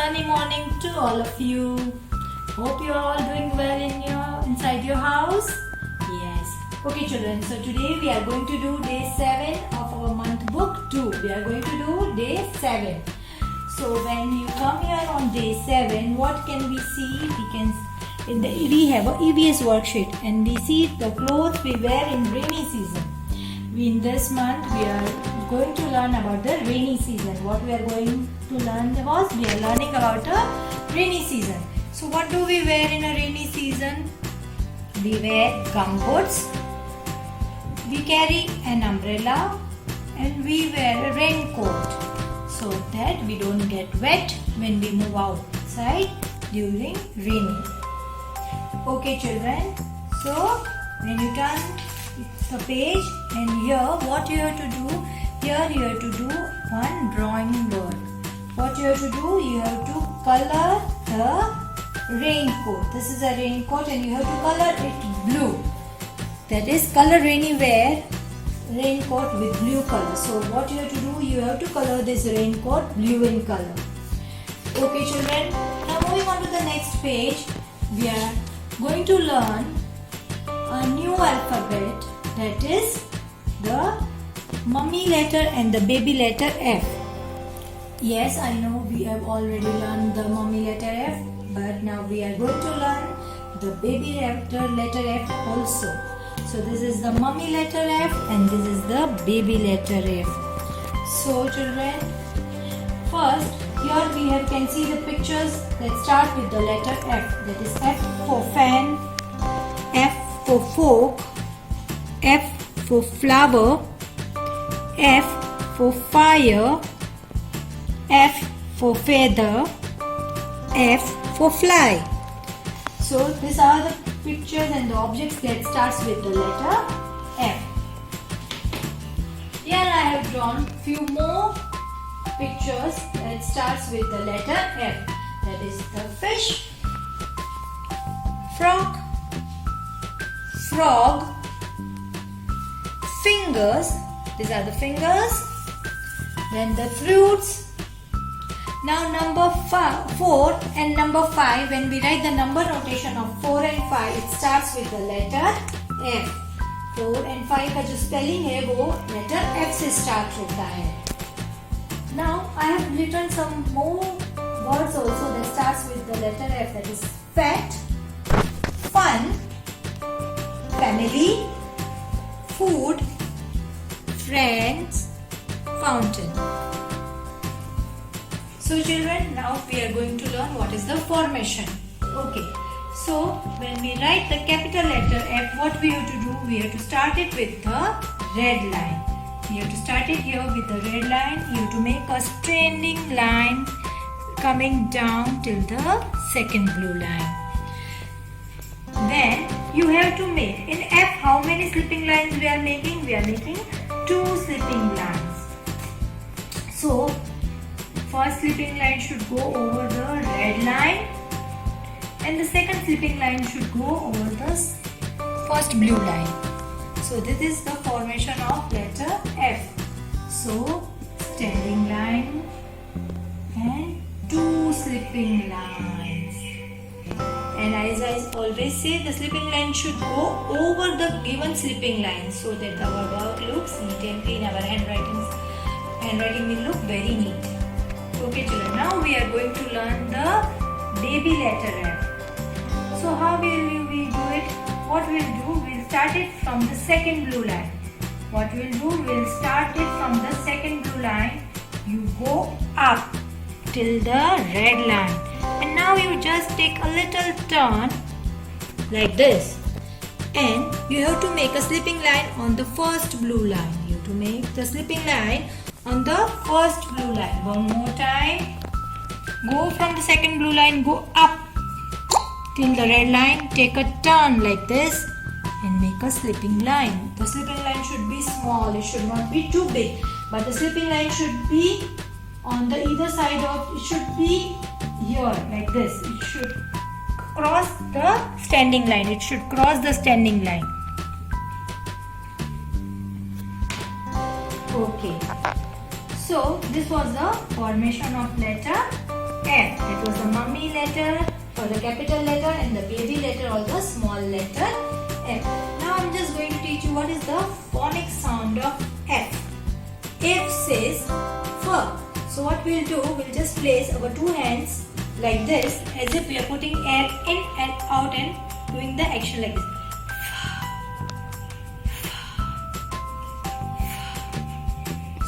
sunny morning to all of you. Hope you are all doing well inside your house. Yes. Okay children, so today we are going to do day 7 of our month book 2. We are going to do day 7. So when you come here on day 7, what can we see? We have a EVS worksheet and we see the clothes we wear in rainy season. In this month we are going to learn about the rainy season. What we are going to learn was we are learning about a rainy season. So what do we wear in a rainy season? We wear gumboots, we carry an umbrella and we wear a raincoat so that we don't get wet when we move outside during rainy. Okay children, so when you turn the page and here what you have to do, here you have to do one drawing work. What you have to do, you have to color the raincoat. This is a raincoat and you have to color it blue. That is color rainy wear raincoat with blue color. So what you have to do, you have to color this raincoat blue in color. Okay children, now moving on to the next page, we are going to learn a new alphabet, that is the mummy letter and the baby letter F. Yes, I know we have already learned the mummy letter F, but now we are going to learn the baby letter F also. So this is the mummy letter F and this is the baby letter F. So children, first here we can see the pictures that start with the letter F. That is F for fan, F for fork, F for flower, F for fire, F for feather, F for fly. So these are the pictures and the objects that starts with the letter F. Here I have drawn few more pictures that starts with the letter F. That is the fish, frog, frog, fingers, these are the fingers, then the fruits. Now number 4 and number 5, when we write the number notation of 4 and 5, it starts with the letter F. 4 and 5 का जो spelling है वो letter F से start होता है. Now I have written some more words also that starts with the letter F, that is fat, fun, family, food, friends, fountain. So children, now we are going to learn what is the formation. Okay, so when we write the capital letter F, what we have to do, we have to start it with the red line. You have to start it here with the red line. You have to make a standing line coming down till the second blue line. Then you have to make, in F, how many slipping lines we are making? We are making 2 slipping lines. So first slipping line should go over the red line and the second slipping line should go over the first blue line. So this is the formation of letter F. So standing line and 2 slipping lines. And as I always say, the slipping line should go over the given slipping line so that our work looks neat and clean. Our handwriting will look very neat. Okay children, now we are going to learn the baby letter F. So how will we do it? What we'll do, we'll start it from the second blue line. What we'll do, we'll start it from the second blue line. You go up till the red line. And now you just take a little turn like this. And you have to make a slipping line on the first blue line. You have to make the slipping line on the first blue line. One more time. Go from the second blue line, go up till the red line, take a turn like this and make a slipping line. The slipping line should be small, it should not be too big, but the slipping line should be on the either side of, it should be here like this. It should cross the standing line, it should cross the standing line. Okay, so this was the formation of letter F. That was the mummy letter or the capital letter, and the baby letter or the small letter F. Now I'm just going to teach you what is the phonic sound of F. F says F. So what we'll do, we'll just place our two hands like this, as if we are putting air in and out and doing the action like this.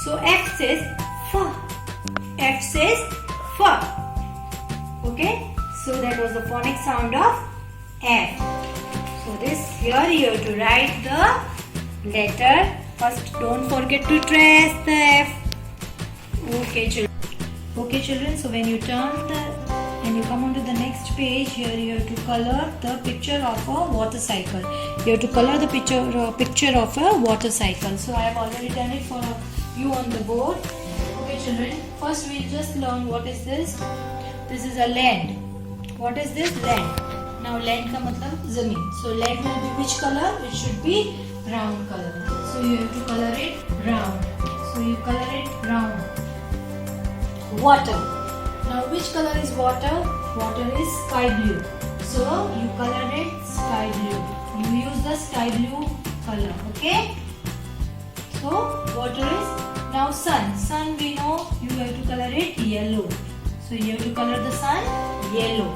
So F says F. F says F. Okay. So that was the phonic sound of F. So this here you have to write the letter. First, don't forget to trace the F. Okay, children. Okay, children. So when you turn and you come on to the next page, here you have to color the picture of a water cycle. You have to color the picture of a water cycle. So I have already done it for you on the board. Okay, children. First, we'll just learn what is this. This is a land. What is this? Land. Now land का मतलब ज़मीन. So land will be which color? It should be brown color. So you have to color it brown. So you color it brown. Water. Now which color is water? Water is sky blue. So you color it sky blue. You use the sky blue color. Okay. So water is now sun. Sun we know you have to color it yellow. So you have to color the sun yellow.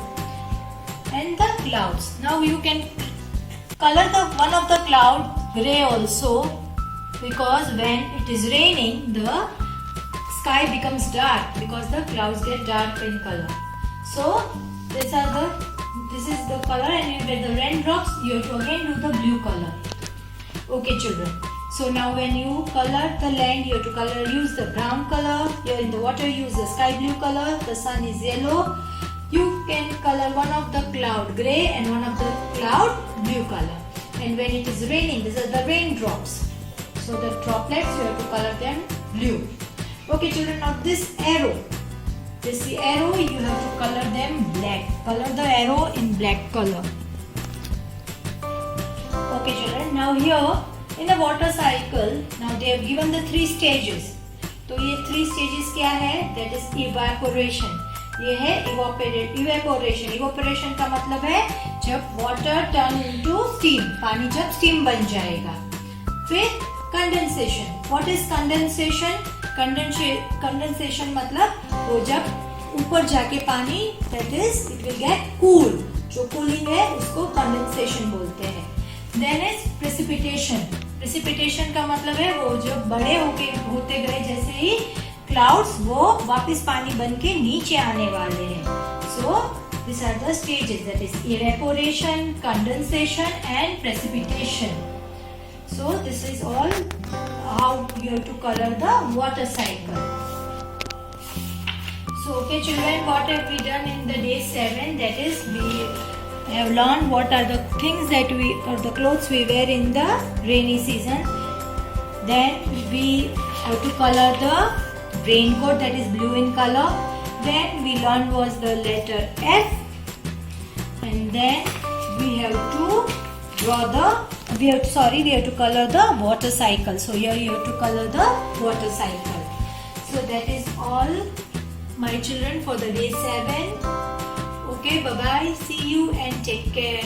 And the clouds. Now you can color the one of the cloud grey also, because when it is raining the sky becomes dark because the clouds get dark in color. So this is the color, and when the rain drops you have to again do the blue color. Okay, children. So now when you color the land, you have to use the brown color. Here in the water use the sky blue color. The sun is yellow. You can color one of the cloud grey and one of the cloud blue color. And when it is raining, these are the raindrops. So the droplets you have to color them blue. Okay, children. Now this arrow. The arrow you have to color them black. Color the arrow in black color. Okay, children. Now here in the water cycle, now they have given the 3 stages. तो ये 3 stages क्या है? That is evaporation. ये है evaporation. Evaporation का मतलब है जब water turn into steam. पानी जब steam बन जाएगा. फिर condensation. What is condensation? Condensation मतलब वो जब ऊपर जाके पानी that is it will get cool. जो cooling है उसको condensation बोलते हैं. Then is precipitation. Precipitation का मतलब है वो जब बड़े होते गए जैसे ही clouds वो वापस पानी बन के नीचे आने वाले हैं. So these are the stages, that is evaporation, condensation and precipitation. So this is all how you have to color the water cycle. So okay, children, what have we done in the day 7? That is we have learned what are the things that the clothes we wear in the rainy season. Then we have to color the raincoat, that is blue in color. Then we learned was the letter F, and then we have to color the water cycle. So here you have to color the water cycle. So that is all, my children, for the day 7. Okay, bye bye, see you and take care.